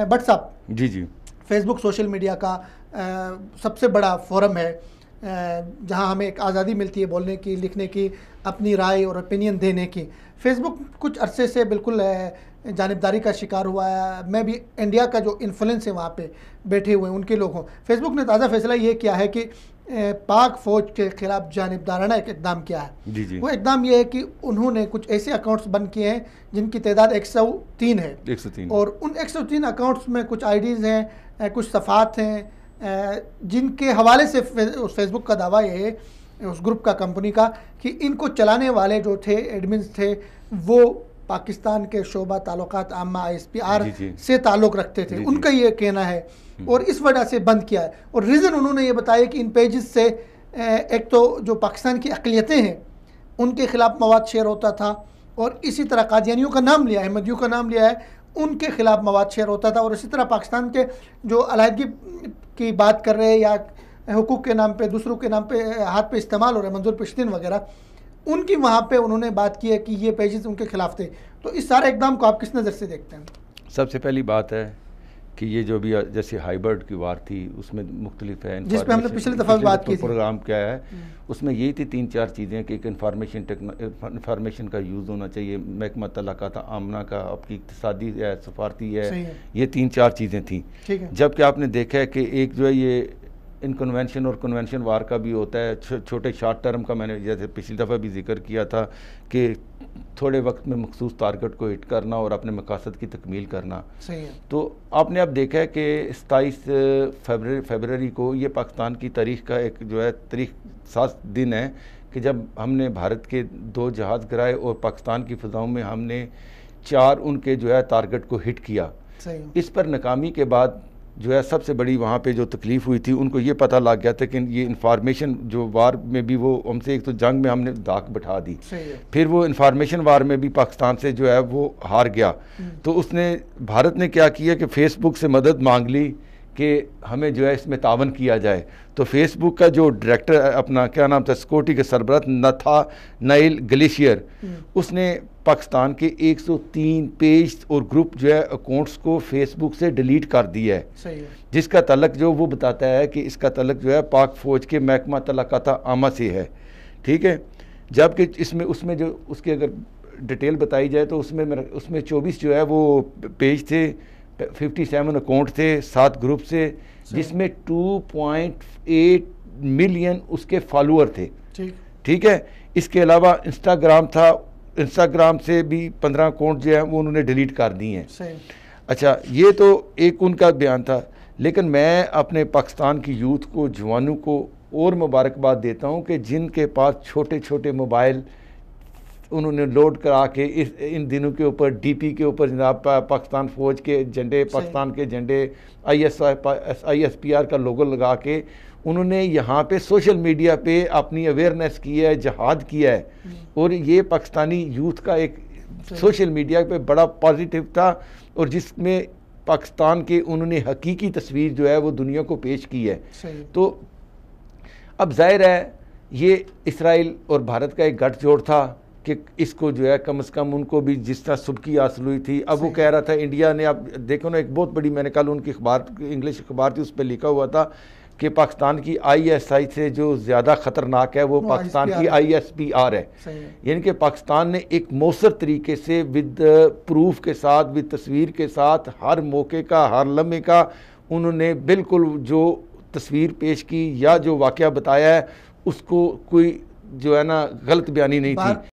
But صاحب، جی جی، face بک social media کا سب سے بڑا فورم ہے جہاں ہمیں ایک آزادی ملتی ہے بولنے کی، لکھنے کی، اپنی رائے اور اوپینین دینے کی۔ فیس بک کچھ عرصے سے بالکل جانبداری کا شکار ہوا ہے۔ میں بھی انڈیا کا جو انفلوئنس ہے وہاں پہ بیٹھے ہوئے ہیں ان کے لوگ ہوں۔ فیس بک نے تازہ فیصلہ یہ کیا ہے کہ پاک فوج کے خلاف جانبدارانہ ایک اقدام کیا ہے۔ جی جی، وہ اقدام یہ ہے کہ انہوں نے کچھ ایسے اکاؤنٹس بند کیے ہیں جن کی تعداد 103 ہے، 103، اور ان 103 اکاؤنٹس میں کچھ آئی ڈیز ہیں، کچھ صفحات ہیں جن کے حوالے سے فیس بک کا دعویٰ یہ ہے اس گروپ کا، کمپنی کا، کہ ان کو چلانے والے جو تھے، ایڈمنز تھے، وہ پاکستان کے شعبہ تعلقات عامہ ISPR سے تعلق رکھتے تھے، ان کا یہ کہنا ہے، اور اس وجہ سے بند کیا ہے۔ اور ریزن انہوں نے یہ بتایا کہ ان پیجز سے ایک تو جو پاکستان کی اقلیتیں ہیں ان کے خلاف مواد شیئر ہوتا تھا، اور اسی طرح قادیانیوں کا نام لیا ہے، احمدیوں کا نام لیا ہے، ان کے خلاف مواد شیئر ہوتا تھا، اور اسی طرح پاکستان کے جو علیحدگی کی بات کر رہے یا حقوق کے نام پہ دوسروں کے نام پہ ہاتھ پہ استعمال ہو رہے، منظور پشتین وغیرہ، ان کی وہاں پہ انہوں نے بات کی ہے کہ یہ پیجز ان کے خلاف تھے۔ تو اس سارے اقدام کو آپ کس نظر سے دیکھتے ہیں؟ سب سے پہلی بات ہے کہ یہ جو بھی جیسے ہائبرڈ کی وار تھی اس میں مختلف ہے، جس پہ ہم نے پچھلے دفعہ بات کی تھی، پروگرام کیا ہے اس میں یہی تھی 3-4 چیزیں کہ ایک انفارمیشن کا یوز ہونا چاہیے، محکمہ تعلقات عامہ کا، آپ کی اقتصادی ہے، سفارتی ہے، یہ 3-4 چیزیں تھیں۔ جبکہ آپ نے دیکھا ہے کہ ایک جو ہے یہ ان کنونشن اور کنونشن وار کا بھی ہوتا ہے، چھوٹے شارٹ ٹرم کا، میں نے جیسے پچھلی دفعہ بھی ذکر کیا تھا کہ تھوڑے وقت میں مخصوص ٹارگٹ کو ہٹ کرنا اور اپنے مقاصد کی تکمیل کرنا۔ تو آپ نے اب دیکھا ہے کہ 27 فروری کو یہ پاکستان کی تاریخ کا ایک جو ہے تاریخ ساز دن ہے کہ جب ہم نے بھارت کے 2 جہاز گرائے اور پاکستان کی فضاؤں میں ہم نے 4 ان کے جو ہے ٹارگٹ کو ہٹ کیا۔ اس پر ناکامی کے بعد جو ہے سب سے بڑی وہاں پہ جو تکلیف ہوئی تھی، ان کو یہ پتہ لگ گیا تھا کہ یہ انفارمیشن جو وار میں بھی وہ ہم سے ایک تو جنگ میں ہم نے داغ بٹھا دی، پھر وہ انفارمیشن وار میں بھی پاکستان سے جو ہے وہ ہار گیا۔ تو اس نے بھارت نے کیا کیا کہ فیس بک سے مدد مانگ لی کہ ہمیں جو ہے اس میں تعاون کیا جائے۔ تو فیس بک کا جو ڈائریکٹر اپنا کیا نام تھا، سیکورٹی کے سربراہ نتھا نائل گلیشیر، اس نے پاکستان کے 103 پیج اور گروپ جو ہے اکاؤنٹس کو فیس بک سے ڈیلیٹ کر دیا ہے، جس کا تعلق جو وہ بتاتا ہے کہ اس کا تعلق جو ہے پاک فوج کے محکمہ تعلقات عامہ سے ہے، ٹھیک ہے۔ جبکہ اس میں جو اس کے اگر ڈیٹیل بتائی جائے تو اس میں 24 جو ہے وہ پیج تھے، 57 اکاؤنٹ تھے، 7 گروپ سے، جس میں 2.8 ملین اس کے فالوور تھے، ٹھیک ہے۔ اس کے علاوہ انسٹاگرام تھا، انسٹاگرام سے بھی 15 اکاؤنٹ جو ہیں وہ انہوں نے ڈیلیٹ کر دی ہیں۔ اچھا، یہ تو ایک ان کا بیان تھا، لیکن میں اپنے پاکستان کی یوتھ کو، جوانوں کو اور مبارکباد دیتا ہوں کہ جن کے پاس چھوٹے چھوٹے موبائل انہوں نے لوڈ کرا کے ان دنوں کے اوپر ڈی پی کے اوپر جناب پاکستان فوج کے جھنڈے، پاکستان کے جھنڈے، ISPR کا لوگو لگا کے انہوں نے یہاں پہ سوشل میڈیا پہ اپنی اویئرنیس کی ہے، جہاد کیا ہے، اور یہ پاکستانی یوتھ کا ایک سوشل میڈیا پہ بڑا پازیٹیو تھا، اور جس میں پاکستان کے انہوں نے حقیقی تصویر جو ہے وہ دنیا کو پیش کی ہے۔ تو اب ظاہر ہے یہ اسرائیل اور بھارت کا ایک گٹھ جوڑ تھا کہ اس کو جو ہے کم از کم ان کو بھی جس طرح سبکی حاصل ہوئی تھی۔ اب وہ کہہ رہا تھا انڈیا نے، اب دیکھو نا، ایک بہت بڑی، میں نے کل ان کی اخبار، انگلش اخبار تھی، اس پہ لکھا ہوا تھا کہ پاکستان کی ISI سے جو زیادہ خطرناک ہے وہ پاکستان کی ISPR ہے، یعنی کہ پاکستان نے ایک مؤثر طریقے سے ود پروف کے ساتھ، ود تصویر کے ساتھ، ہر موقع کا، ہر لمحے کا انہوں نے بالکل جو تصویر پیش کی یا جو واقعہ بتایا ہے اس کو کوئی جو ہے نا غلط بیانی نہیں تھی۔